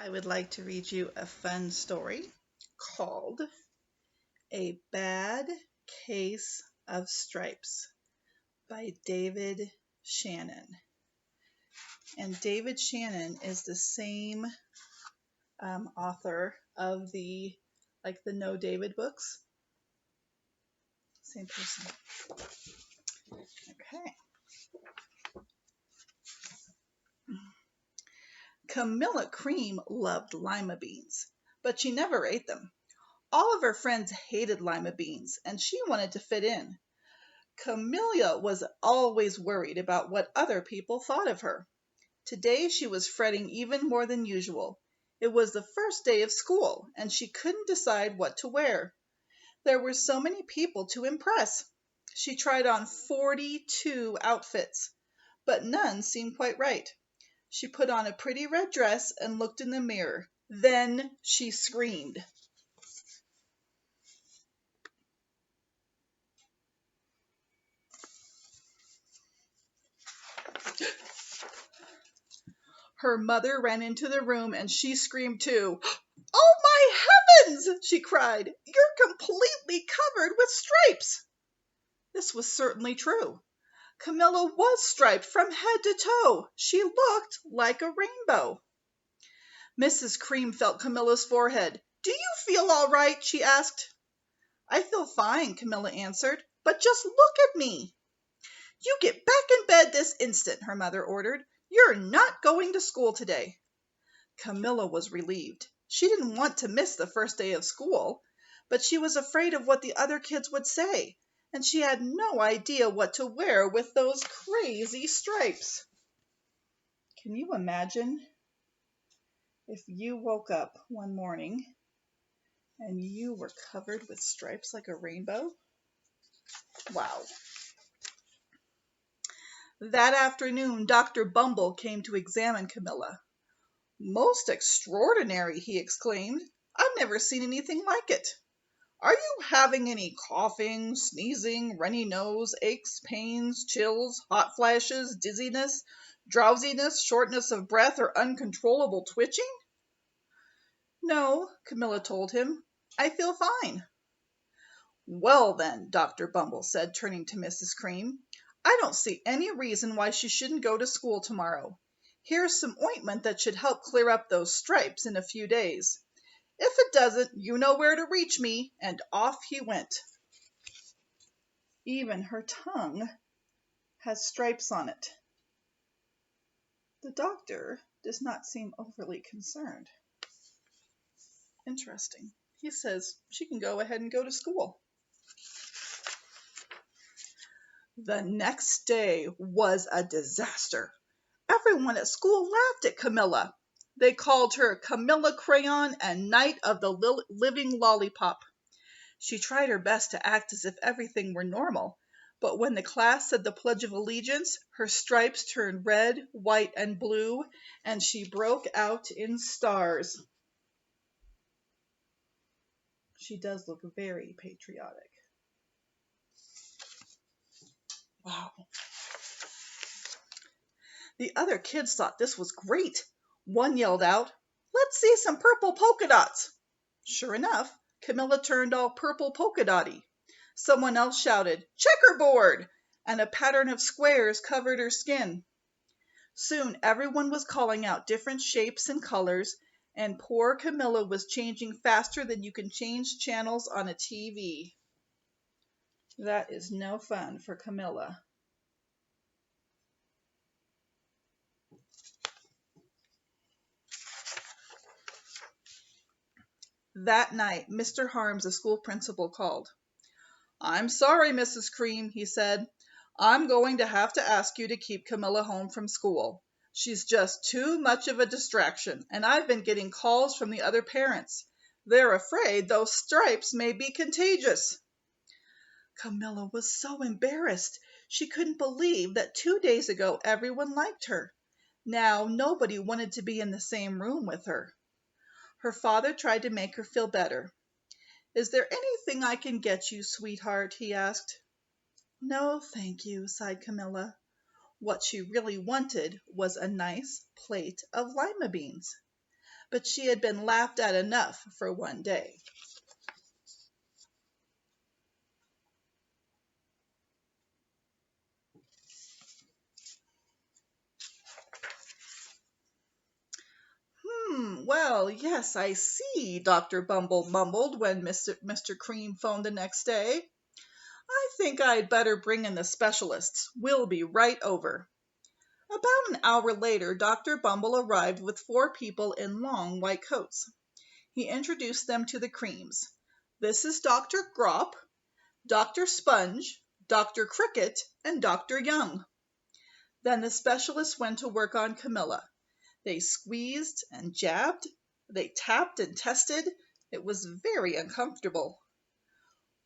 I would like to read you a fun story called A Bad Case of Stripes by David Shannon. And David Shannon is the same author of the No David books. Same person. Okay. Camilla Cream loved lima beans, but she never ate them. All of her friends hated lima beans, and she wanted to fit in. Camilla was always worried about what other people thought of her. Today she was fretting even more than usual. It was the first day of school, and she couldn't decide what to wear. There were so many people to impress. She tried on 42 outfits, but none seemed quite right. She put on a pretty red dress and looked in the mirror. Then she screamed. Her mother ran into the room and she screamed too. "Oh my heavens!" she cried. "You're completely covered with stripes!" This was certainly true. Camilla was striped from head to toe. She looked like a rainbow. Mrs. Cream felt Camilla's forehead. "Do you feel all right?" she asked. "I feel fine," Camilla answered, "but just look at me." "You get back in bed this instant," her mother ordered. "You're not going to school today." Camilla was relieved. She didn't want to miss the first day of school, but she was afraid of what the other kids would say, and she had no idea what to wear with those crazy stripes. Can you imagine if you woke up one morning and you were covered with stripes like a rainbow? Wow. That afternoon, Dr. Bumble came to examine Camilla. "Most extraordinary!" he exclaimed. "I've never seen anything like it. Are you having any coughing, sneezing, runny nose, aches, pains, chills, hot flashes, dizziness, drowsiness, shortness of breath, or uncontrollable twitching?" "No," Camilla told him. "I feel fine." "Well, then," Dr. Bumble said, turning to Mrs. Cream, "I don't see any reason why she shouldn't go to school tomorrow. Here's some ointment that should help clear up those stripes in a few days. If it doesn't, you know where to reach me," and off he went. Even her tongue has stripes on it. The doctor does not seem overly concerned. Interesting. He says she can go ahead and go to school. The next day was a disaster. Everyone at school laughed at Camilla. They called her Camilla Crayon and Knight of the Living Lollipop. She tried her best to act as if everything were normal, but when the class said the Pledge of Allegiance, her stripes turned red, white, and blue, and she broke out in stars. She does look very patriotic. Wow. The other kids thought this was great. One yelled out, "Let's see some purple polka dots." Sure enough, Camilla turned all purple polka dotty. Someone else shouted, "Checkerboard!" and a pattern of squares covered her skin. Soon everyone was calling out different shapes and colors, and poor Camilla was changing faster than you can change channels on a TV. That is no fun for Camilla. That night, Mr. Harms, the school principal, called. "I'm sorry, Mrs. Cream," he said. "I'm going to have to ask you to keep Camilla home from school. She's just too much of a distraction, and I've been getting calls from the other parents. They're afraid those stripes may be contagious." Camilla was so embarrassed. She couldn't believe that 2 days ago everyone liked her. Now nobody wanted to be in the same room with her. Her father tried to make her feel better. "Is there anything I can get you, sweetheart?" he asked. "No, thank you," sighed Camilla. What she really wanted was a nice plate of lima beans. but she had been laughed at enough for one day. Well, yes, I see, Dr. Bumble mumbled when Mr. Cream phoned the next day. I think I'd better bring in the specialists. We'll be right over. About an hour later, Dr. Bumble arrived with 4 people in long white coats. He introduced them to the Creams. This is Dr. Grop, Dr. Sponge, Dr. Cricket, and Dr. Young. Then the specialists went to work on Camilla. They squeezed and jabbed. They tapped and tested. It was very uncomfortable.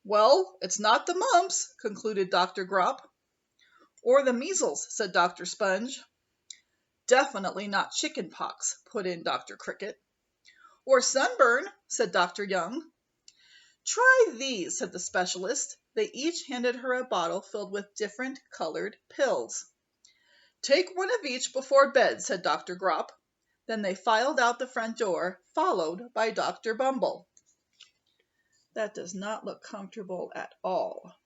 Well, it's not the mumps, concluded Dr. Grop. Or the measles, said Dr. Sponge. Definitely not chicken pox, put in Dr. Cricket. Or sunburn, said Dr. Young. Try these, said the specialist. They each handed her a bottle filled with different colored pills. Take one of each before bed, said Dr. Grop. Then they filed out the front door, followed by Dr. Bumble. That does not look comfortable at all.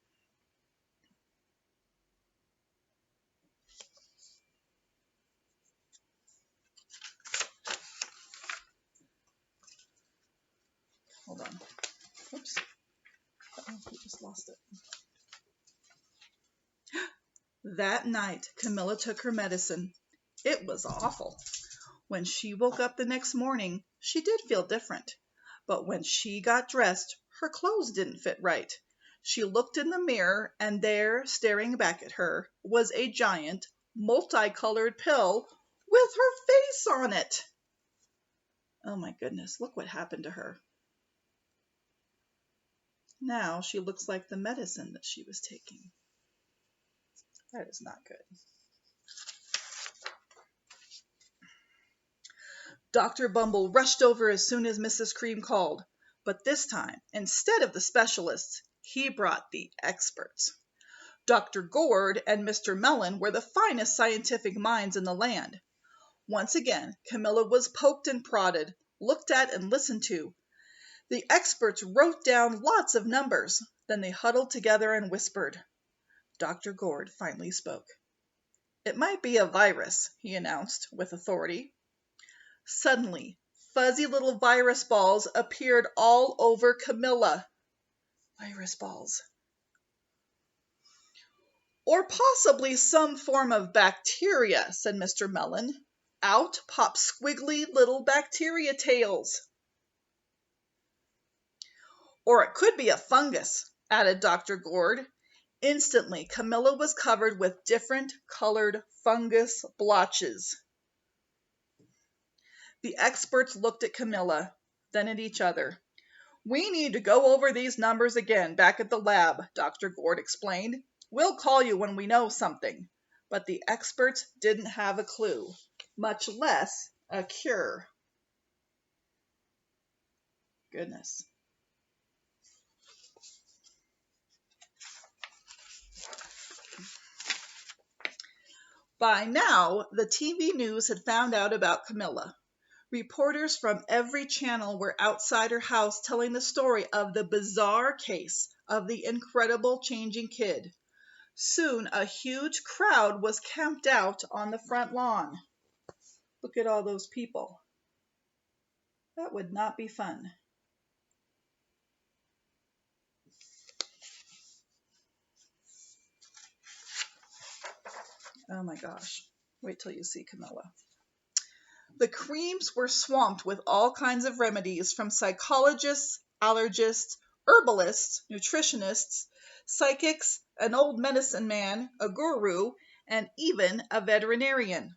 Hold on. Oops. Oh, we just lost it. That night, Camilla took her medicine. It was awful. When she woke up the next morning, she did feel different. But when she got dressed, her clothes didn't fit right. She looked in the mirror, and there, staring back at her, was a giant, multicolored pill with her face on it. Oh my goodness, look what happened to her. Now she looks like the medicine that she was taking. That is not good. Dr. Bumble rushed over as soon as Mrs. Cream called, but this time, instead of the specialists, he brought the experts. Dr. Gourd and Mr. Mellon were the finest scientific minds in the land. Once again, Camilla was poked and prodded, looked at and listened to. The experts wrote down lots of numbers. Then they huddled together and whispered. Dr. Gourd finally spoke. It might be a virus, he announced with authority. Suddenly, fuzzy little virus balls appeared all over Camilla. Virus balls. Or possibly some form of bacteria, said Mr. Mellon. Out popped squiggly little bacteria tails. Or it could be a fungus, added Dr. Gourd. Instantly, Camilla was covered with different colored fungus blotches. The experts looked at Camilla, then at each other. We need to go over these numbers again back at the lab, Dr. Gourd explained. We'll call you when we know something. But the experts didn't have a clue, much less a cure. Goodness. By now, the TV news had found out about Camilla. Reporters from every channel were outside her house telling the story of the bizarre case of the incredible changing kid. Soon a huge crowd was camped out on the front lawn. Look at all those people. That would not be fun. Oh my gosh. Wait till you see Camilla. The Creams were swamped with all kinds of remedies from psychologists, allergists, herbalists, nutritionists, psychics, an old medicine man, a guru, and even a veterinarian.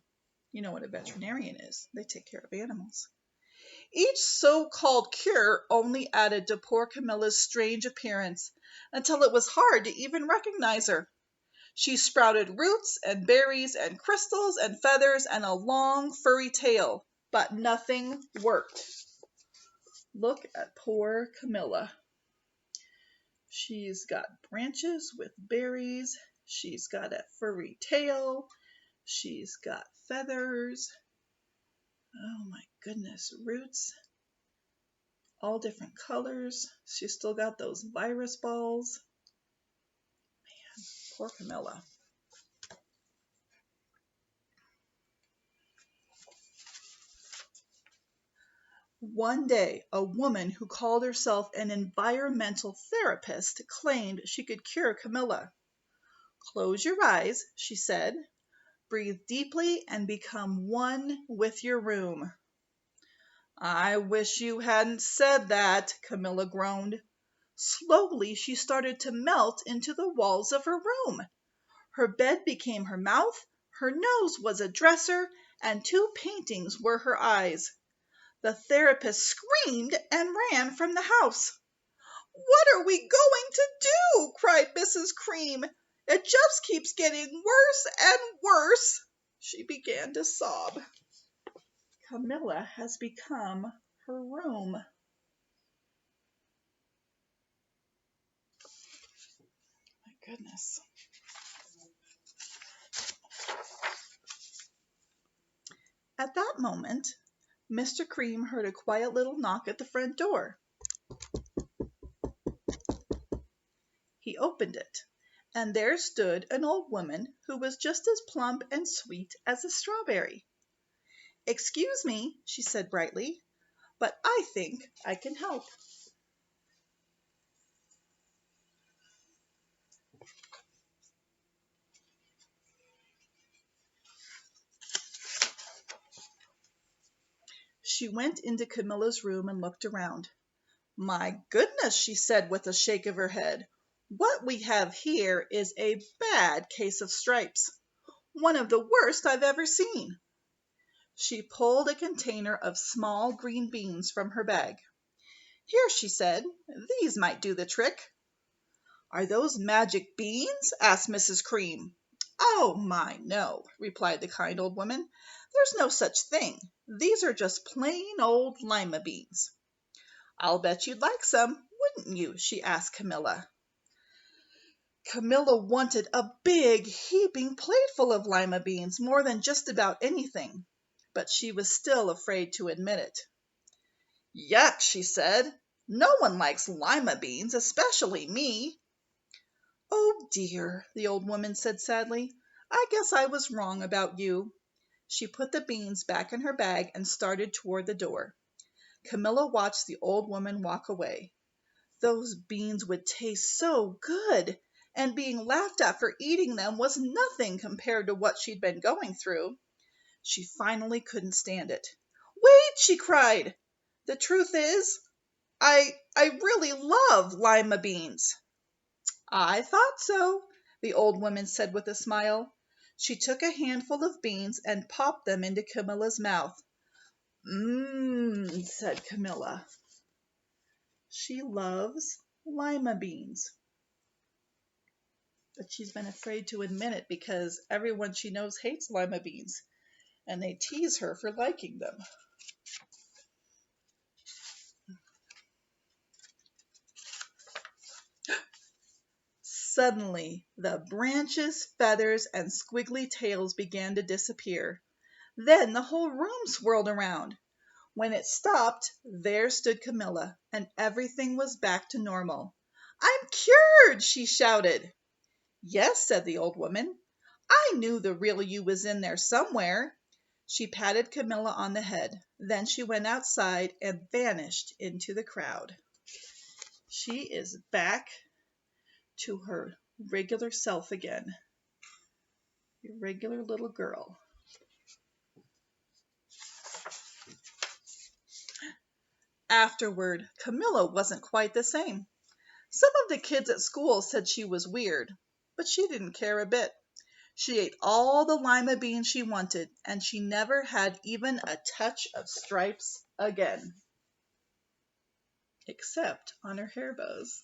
You know what a veterinarian is. They take care of animals. Each so-called cure only added to poor Camilla's strange appearance until it was hard to even recognize her. She sprouted roots and berries and crystals and feathers and a long furry tail, but nothing worked. Look at poor Camilla. She's got branches with berries. She's got a furry tail. She's got feathers. Oh my goodness, roots, all different colors. She's still got those virus balls. Poor Camilla. One day, a woman who called herself an environmental therapist claimed she could cure Camilla. Close your eyes, she said. Breathe deeply and become one with your room. I wish you hadn't said that, Camilla groaned. Slowly, she started to melt into the walls of her room. Her bed became her mouth, her nose was a dresser, and two paintings were her eyes. The therapist screamed and ran from the house. "What are we going to do?" cried Mrs. Cream. "It just keeps getting worse and worse." She began to sob. Camilla has become her room. My goodness. At that moment, Mr. Cream heard a quiet little knock at the front door. He opened it, and there stood an old woman who was just as plump and sweet as a strawberry. "Excuse me," she said brightly, "but I think I can help." She went into Camilla's room and looked around. "My goodness," she said with a shake of her head, "what we have here is a bad case of stripes. One of the worst I've ever seen." She pulled a container of small green beans from her bag. "Here," she said, "these might do the trick." "Are those magic beans?" asked Mrs. Cream. "Oh, my, no," replied the kind old woman. "There's no such thing. These are just plain old lima beans." "I'll bet you'd like some, wouldn't you?" she asked Camilla. Camilla wanted a big, heaping plateful of lima beans more than just about anything, but she was still afraid to admit it. "Yuck," she said. "No one likes lima beans, especially me." "Oh dear," the old woman said sadly. "I guess I was wrong about you." She put the beans back in her bag and started toward the door. Camilla watched the old woman walk away. Those beans would taste so good, and being laughed at for eating them was nothing compared to what she'd been going through. She finally couldn't stand it. "Wait!" she cried. "The truth is, I really love lima beans." "I thought so," the old woman said with a smile. She took a handful of beans and popped them into Camilla's mouth. "Mmm," said Camilla. She loves lima beans. But she's been afraid to admit it because everyone she knows hates lima beans, and they tease her for liking them. Suddenly, the branches, feathers, and squiggly tails began to disappear. Then the whole room swirled around. When it stopped, there stood Camilla, and everything was back to normal. "I'm cured!" she shouted. "Yes," said the old woman. "I knew the real you was in there somewhere." She patted Camilla on the head. Then she went outside and vanished into the crowd. She is back to her regular self again. A regular little girl. Afterward, Camilla wasn't quite the same. Some of the kids at school said she was weird, but she didn't care a bit. She ate all the lima beans she wanted, and she never had even a touch of stripes again, except on her hair bows.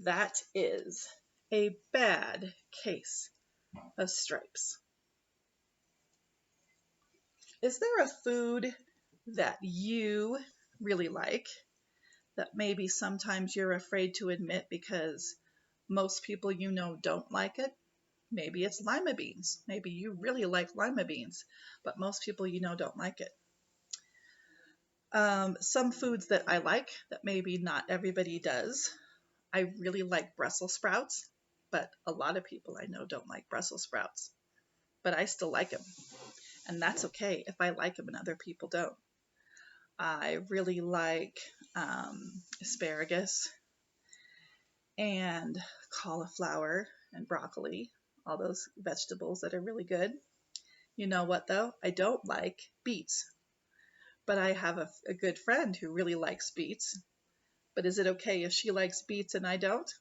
That is a bad case of stripes. Is there a food that you really like that maybe sometimes you're afraid to admit because most people you know don't like it? Maybe it's lima beans. Maybe you really like lima beans, but most people don't like it. Some foods that I like that maybe not everybody does. I really like Brussels sprouts, but a lot of people I know don't like Brussels sprouts. But I still like them, and that's okay if I like them and other people don't. I really like asparagus and cauliflower and broccoli, all those vegetables that are really good. You know what, though? I don't like beets, but I have a good friend who really likes beets. But is it okay if she likes beets and I don't?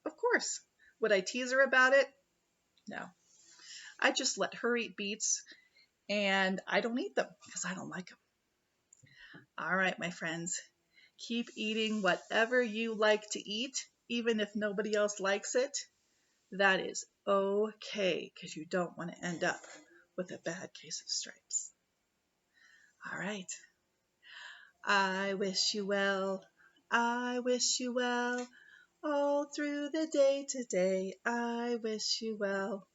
Of course. Would I tease her about it? No. I just let her eat beets and I don't eat them because I don't like them. All right, my friends, keep eating whatever you like to eat, even if nobody else likes it. That is okay because you don't want to end up with a bad case of stripes. All right. I wish you well. I wish you well. All through the day today, I wish you well.